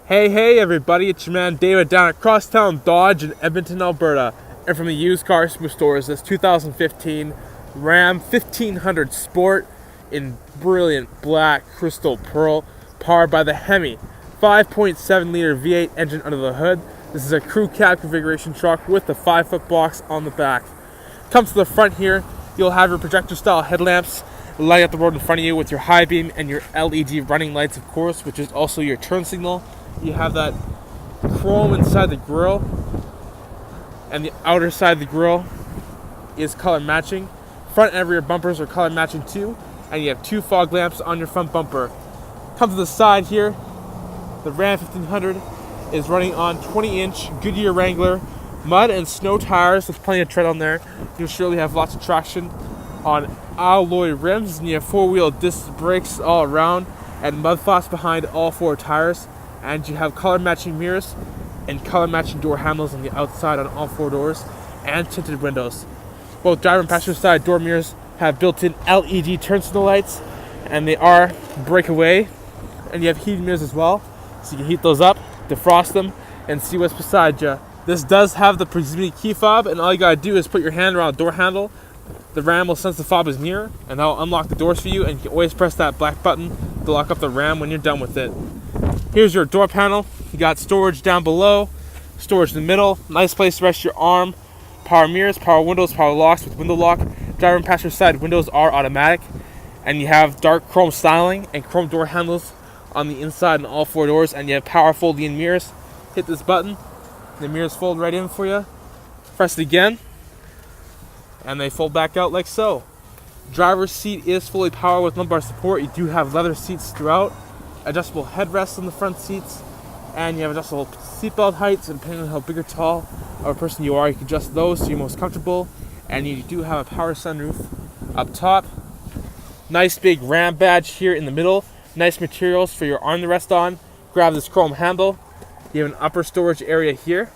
Hey everybody, it's your man David down at Crosstown Dodge in Edmonton, Alberta. And from the used car superstore is this 2015 Ram 1500 Sport in brilliant black crystal pearl, powered by the Hemi 5.7 liter V8 engine under the hood. This is a crew cab configuration truck with the 5-foot box on the back. Comes to the front here, you'll have your projector style headlamps light up the road in front of you with your high beam and your LED running lights, of course, which is also your turn signal. You have that chrome inside the grille, and the outer side of the grille is color matching. Front and rear bumpers are color matching too, and you have 2 fog lamps on your front bumper. Come to the side here, the Ram 1500 is running on 20-inch Goodyear Wrangler mud and snow tires with plenty of tread on there. You'll surely have lots of traction on alloy rims, and you have 4-wheel disc brakes all around and mud flaps behind all 4 tires. And you have color matching mirrors and color matching door handles on the outside on all 4 doors, and tinted windows. Both driver and passenger side door mirrors have built-in LED turn signal lights, and they are breakaway, and you have heated mirrors as well, so you can heat those up, defrost them, and see what's beside you. This does have the proximity key fob, and all you gotta do is put your hand around the door handle. The Ram will sense the fob is near, and that will unlock the doors for you, and you can always press that black button to lock up the Ram when you're done with it. Here's your door panel. You got storage down below, storage in the middle, nice place to rest your arm, power mirrors, power windows, power locks with window lock. Driver and passenger side windows are automatic, and you have dark chrome styling and chrome door handles on the inside and all 4 doors, and you have power fold-in mirrors. Hit this button, the mirrors fold right in for you. Press it again, and they fold back out like so. Driver's seat is fully powered with lumbar support. You do have leather seats throughout, adjustable headrests on the front seats, and you have adjustable seatbelt heights, and depending on how big or tall of a person you are, you can adjust those so you're most comfortable. And you do have a power sunroof up top. Nice big Ram badge here in the middle. Nice materials for your arm to rest on. Grab this chrome handle. You have an upper storage area here,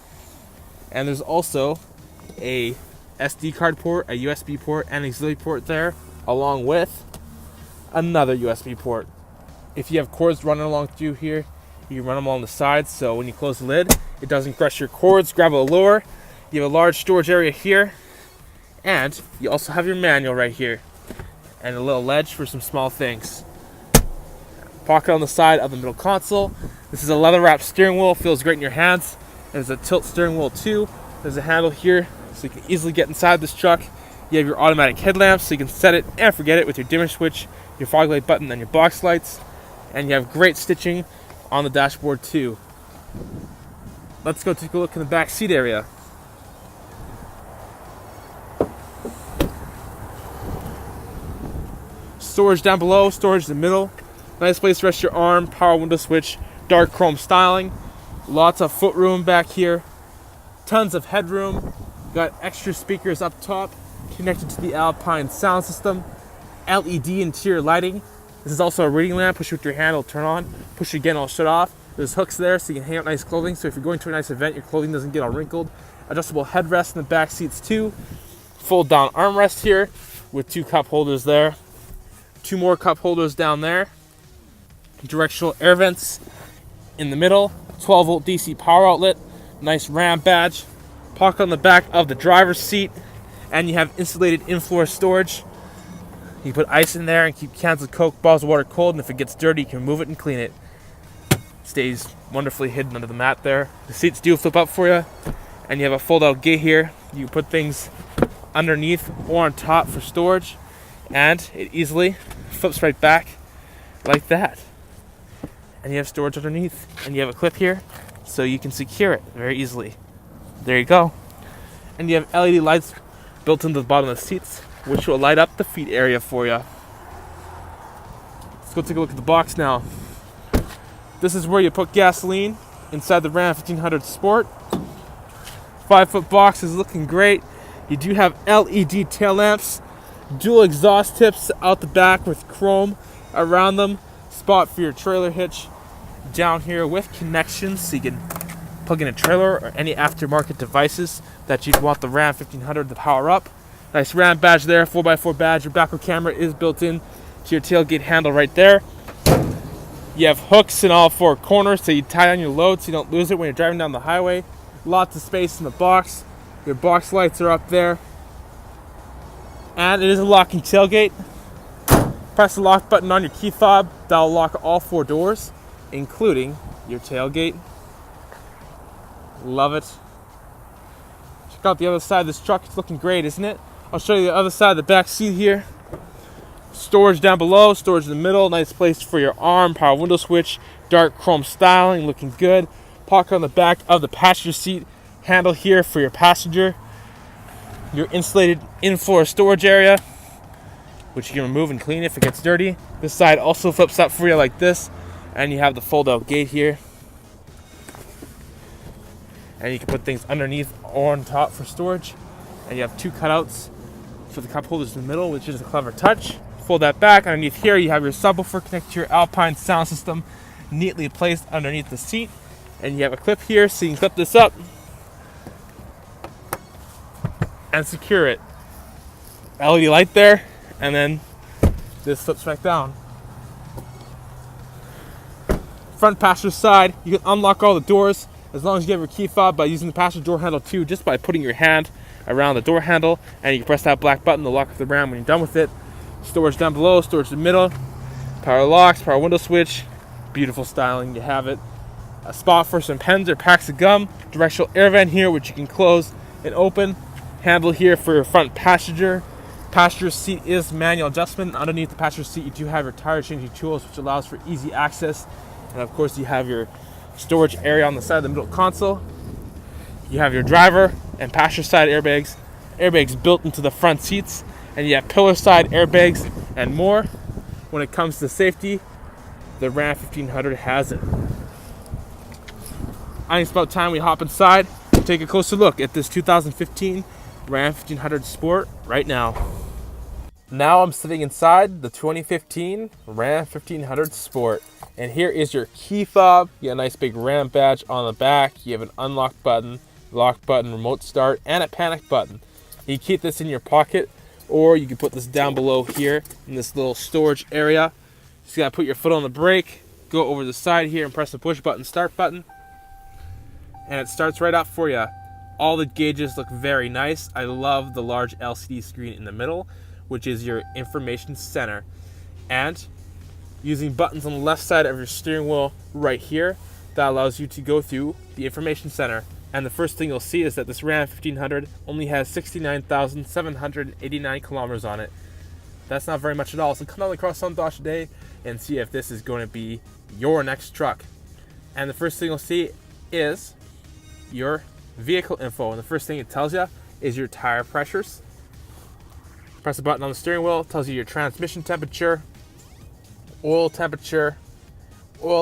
and there's also a SD card port, a USB port, and auxiliary port there, along with another USB port. If you have cords running along through here, you can run them along the sides, so when you close the lid, it doesn't crush your cords. Grab a lower. You have a large storage area here, and you also have your manual right here, and a little ledge for some small things. Pocket on the side of the middle console. This is a leather-wrapped steering wheel. Feels great in your hands. There's a tilt steering wheel too. There's a handle here, so you can easily get inside this truck. You have your automatic headlamps, so you can set it and forget it with your dimmer switch, your fog light button, and your box lights. And you have great stitching on the dashboard too. Let's go take a look in the back seat area. Storage down below, storage in the middle. Nice place to rest your arm, power window switch, dark chrome styling. Lots of foot back here. Tons of headroom. Got extra speakers up top connected to the Alpine Sound System. LED interior lighting. This is also a reading lamp. Push with your hand, it'll turn on. Push again, it'll shut off. There's hooks there so you can hang out nice clothing. So if you're going to a nice event, your clothing doesn't get all wrinkled. Adjustable headrest in the back seats too. Fold down armrest here with 2 cup holders there. 2 more cup holders down there. Directional air vents in the middle. 12-volt DC power outlet. Nice Ram badge. Pocket on the back of the driver's seat. And you have insulated in-floor storage. You can put ice in there and keep cans of Coke, bottles of water cold, and if it gets dirty, you can remove it and clean it. It stays wonderfully hidden under the mat there. The seats do flip up for you, and you have a fold-out gate here. You can put things underneath or on top for storage, and it easily flips right back like that. And you have storage underneath, and you have a clip here, so you can secure it very easily. There you go. And you have LED lights built into the bottom of the seats, which will light up the feet area for you. Let's go take a look at the box now. This is where you put gasoline inside the Ram 1500 Sport. 5-foot box is looking great. You do have LED tail lamps, dual exhaust tips out the back with chrome around them, spot for your trailer hitch down here with connections so you can plug in a trailer or any aftermarket devices that you'd want the Ram 1500 to power up. Nice Ram badge there, 4x4 badge. Your backward camera is built in to your tailgate handle right there. You have hooks in all four corners so you tie on your load so you don't lose it when you're driving down the highway. Lots of space in the box. Your box lights are up there. And it is a locking tailgate. Press the lock button on your key fob. That'll lock all four doors, including your tailgate. Love it. Check out the other side of this truck. It's looking great, isn't it? I'll show you the other side of the back seat here. Storage down below, storage in the middle. Nice place for your arm, power window switch, dark chrome styling, looking good. Pocket on the back of the passenger seat. Handle here for your passenger. Your insulated in-floor storage area, which you can remove and clean if it gets dirty. This side also flips up for you like this, and you have the fold-out gate here. And you can put things underneath or on top for storage. And you have two cutouts for the cup holders in the middle, which is a clever touch. Fold that back. Underneath here, you have your subwoofer connected to your Alpine Sound System, neatly placed underneath the seat. And you have a clip here, so you can clip this up and secure it. LED light there, and then this flips back down. Front passenger side, you can unlock all the doors as long as you have your key fob by using the passenger door handle too, just by putting your hand around the door handle, and you can press that black button to lock up the ram when you're done with it. Storage down below, storage in the middle, power locks, power window switch, beautiful styling. You have it. A spot for some pens or packs of gum, directional air vent here which you can close and open. Handle here for your front passenger. Passenger seat is manual adjustment. Underneath the passenger seat you do have your tire changing tools, which allows for easy access. And of course you have your storage area on the side of the middle console. You have your driver and passenger side airbags built into the front seats, and you have pillar side airbags and more. When it comes to safety, the Ram 1500 has it. I think it's about time we hop inside and take a closer look at this 2015 Ram 1500 Sport right now. Now I'm sitting inside the 2015 Ram 1500 Sport, and here is your key fob. You got a nice big Ram badge on the back. You have an unlock button, lock button, remote start, and a panic button. You can keep this in your pocket, or you can put this down below here in this little storage area. Just gotta put your foot on the brake, go over the side here and press the push button, start button, and it starts right up for you. All the gauges look very nice. I love the large LCD screen in the middle, which is your information center. And using buttons on the left side of your steering wheel right here, that allows you to go through the information center. And the first thing you'll see is that this Ram 1500 only has 69,789 kilometers on it. That's not very much at all. So come down to Crosstown Dodge today and see if this is going to be your next truck. And the first thing you'll see is your vehicle info, and the first thing it tells you is your tire pressures. Press the button on the steering wheel, it tells you your transmission temperature, oil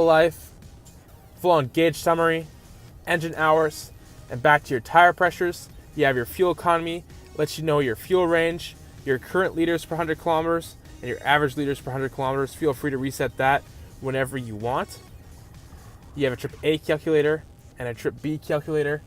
life, full-on gauge summary, engine hours, and back to your tire pressures. You have your fuel economy, lets you know your fuel range, your current liters per 100 kilometers, and your average liters per 100 kilometers. Feel free to reset that whenever you want. You have a trip A calculator and a trip B calculator.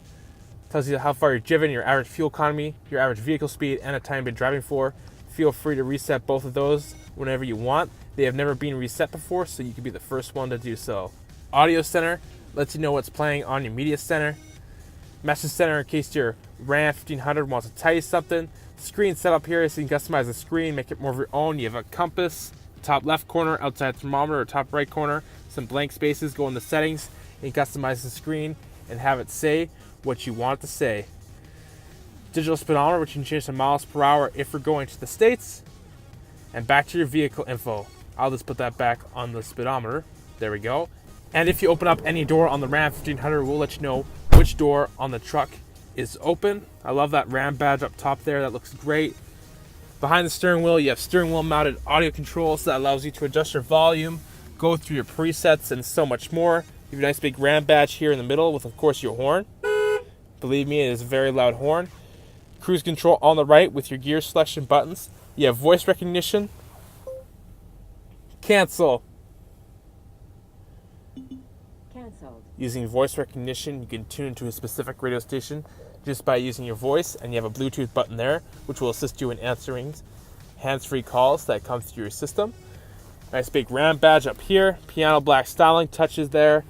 Tells you how far you're driven, your average fuel economy, your average vehicle speed, and a time you've been driving for. Feel free to reset both of those whenever you want. They have never been reset before, so you can be the first one to do so. Audio center lets you know what's playing on your media center. Message center in case your Ram 1500 wants to tell you something. Screen setup here so you can customize the screen, make it more of your own. You have a compass, top left corner, outside thermometer, or top right corner. Some blank spaces, go in the settings, and customize the screen and have it say what you want it to say. Digital speedometer, which you can change to miles per hour if you're going to the States. And back to your vehicle info. I'll just put that back on the speedometer. There we go. And if you open up any door on the Ram 1500, we'll let you know which door on the truck is open. I love that Ram badge up top there. That looks great. Behind the steering wheel, you have steering wheel mounted audio controls that allows you to adjust your volume, go through your presets, and so much more. You have a nice big Ram badge here in the middle with, of course, your horn. Believe me, it is a very loud horn. Cruise control on the right with your gear selection buttons. You have voice recognition. Cancel. Canceled. Using voice recognition, you can tune into a specific radio station just by using your voice, and you have a Bluetooth button there, which will assist you in answering hands-free calls that come through your system. Nice big Ram badge up here. Piano black styling touches there.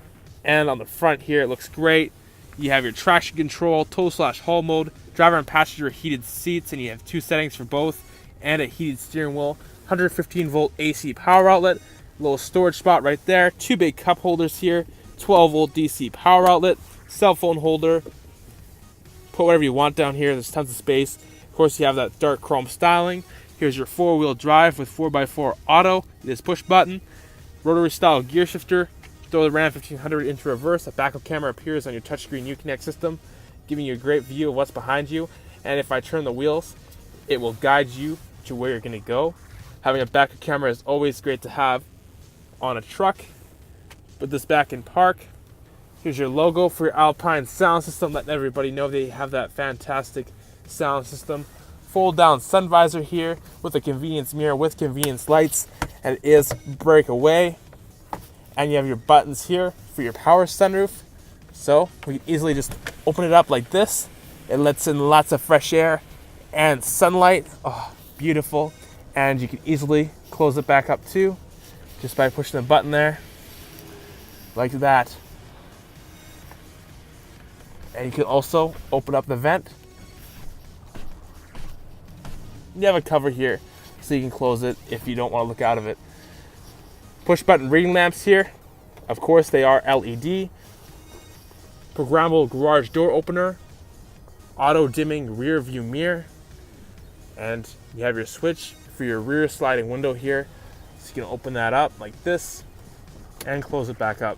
And on the front here, it looks great. You have your traction control, tow/haul mode, driver and passenger heated seats, and you have 2 settings for both, and a heated steering wheel. 115 volt AC power outlet, little storage spot right there. 2 big cup holders here. 12 volt DC power outlet, cell phone holder. Put whatever you want down here. There's tons of space. Of course, you have that dark chrome styling. Here's your 4-wheel drive with 4x4 auto. This push button, rotary style gear shifter. Throw the Ram 1500 into reverse. A backup camera appears on your touchscreen Uconnect system, giving you a great view of what's behind you. And if I turn the wheels, it will guide you to where you're going to go. Having a backup camera is always great to have on a truck. Put this back in park. Here's your logo for your Alpine Sound System, letting everybody know they have that fantastic sound system. Fold down sun visor here with a convenience mirror with convenience lights, and it is breakaway. And you have your buttons here for your power sunroof. So we can easily just open it up like this. It lets in lots of fresh air and sunlight. Oh, beautiful. And you can easily close it back up too, just by pushing the button there, like that. And you can also open up the vent. You have a cover here, so you can close it if you don't want to look out of it. Push button reading lamps here. Of course, they are LED. Programmable garage door opener. Auto dimming rear view mirror. And you have your switch for your rear sliding window here. So you can open that up like this and close it back up.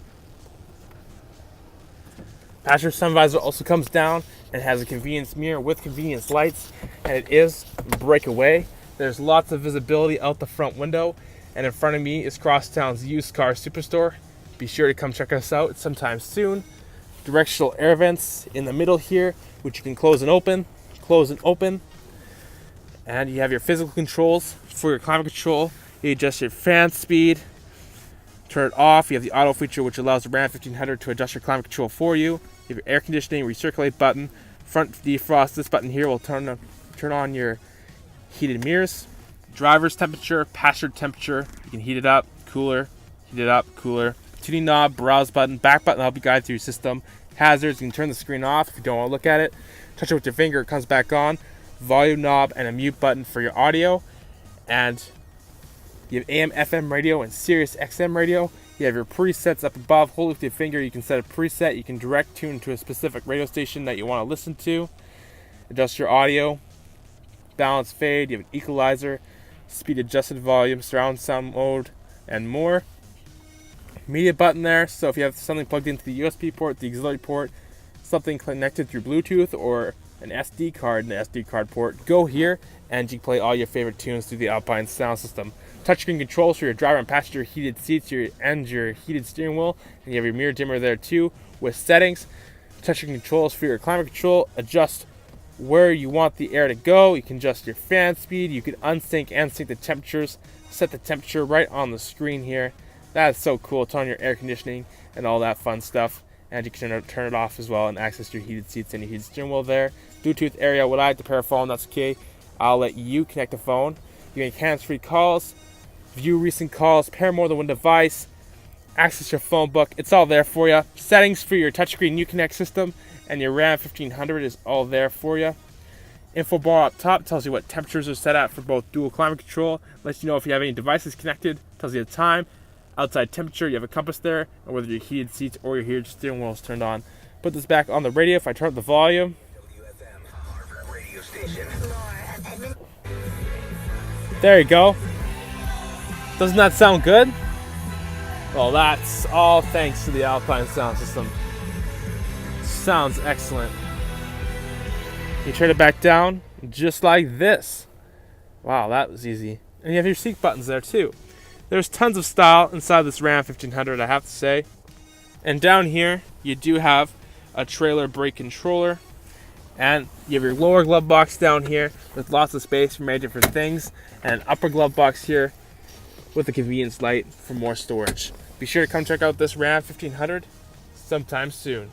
Passenger sun visor also comes down and has a convenience mirror with convenience lights, and it is breakaway. There's lots of visibility out the front window. And in front of me is Crosstown's used car superstore. Be sure to come check us out sometime soon. Directional air vents in the middle here, which you can close and open. And you have your physical controls for your climate control. You adjust your fan speed, turn it off. You have the auto feature, which allows the Ram 1500 to adjust your climate control for you. You have your air conditioning, recirculate button, front defrost. This button here will turn on your heated mirrors. Driver's temperature, passenger temperature. You can heat it up, cooler, heat it up, cooler. Tuning knob, browse button, back button will help you guide through your system. Hazards, you can turn the screen off if you don't want to look at it. Touch it with your finger, it comes back on. Volume knob and a mute button for your audio. And you have AM, FM radio, and Sirius XM radio. You have your presets up above. Hold it with your finger. You can set a preset. You can direct tune to a specific radio station that you want to listen to. Adjust your audio. Balance fade. You have an equalizer. Speed adjusted volume, surround sound mode, and more. Media button there, so if you have something plugged into the USB port, the auxiliary port, something connected through Bluetooth, or an SD card in the SD card port, go here and you can play all your favorite tunes through the Alpine Sound System. Touchscreen controls for your driver and passenger heated seats and your heated steering wheel, and you have your mirror dimmer there too with settings. Touchscreen controls for your climate control, adjust where you want the air to go. You can adjust your fan speed. You can unsync and sync the temperatures. Set the temperature right on the screen here. That is so cool. Turn on your air conditioning and all that fun stuff. And you can turn it off as well and access your heated seats and your heated steering wheel there. Bluetooth area, would I like to pair a phone? That's okay. I'll let you connect a phone. You can hands-free calls, view recent calls, pair more than one device, access your phone book. It's all there for you. Settings for your touchscreen Uconnect system and your Ram 1500 is all there for you. Info bar up top tells you what temperatures are set at for both dual climate control. Lets you know if you have any devices connected. Tells you the time, outside temperature. You have a compass there, and whether your heated seats or your heated steering wheel is turned on. Put this back on the radio. If I turn up the volume, there you go. Doesn't that sound good? Well, that's all thanks to the Alpine Sound System. Sounds excellent. You turn it back down just like this. Wow, that was easy. And you have your seat buttons there too. There's tons of style inside this Ram 1500, I have to say. And down here, you do have a trailer brake controller. And you have your lower glove box down here with lots of space for many different things. And an upper glove box here with a convenience light for more storage. Be sure to come check out this Ram 1500 sometime soon.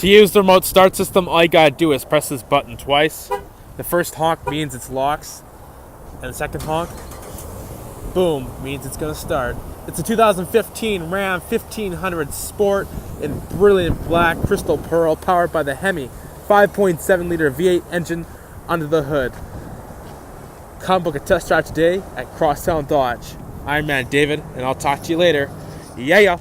To use the remote start system, all you gotta do is press this button twice. The first honk means it's locks, and the second honk, boom, means it's gonna start. It's a 2015 Ram 1500 Sport in brilliant black crystal pearl, powered by the Hemi 5.7 liter V8 engine under the hood. Come book a test drive today at Crosstown Dodge. I'm Man David, and I'll talk to you later. Yeah.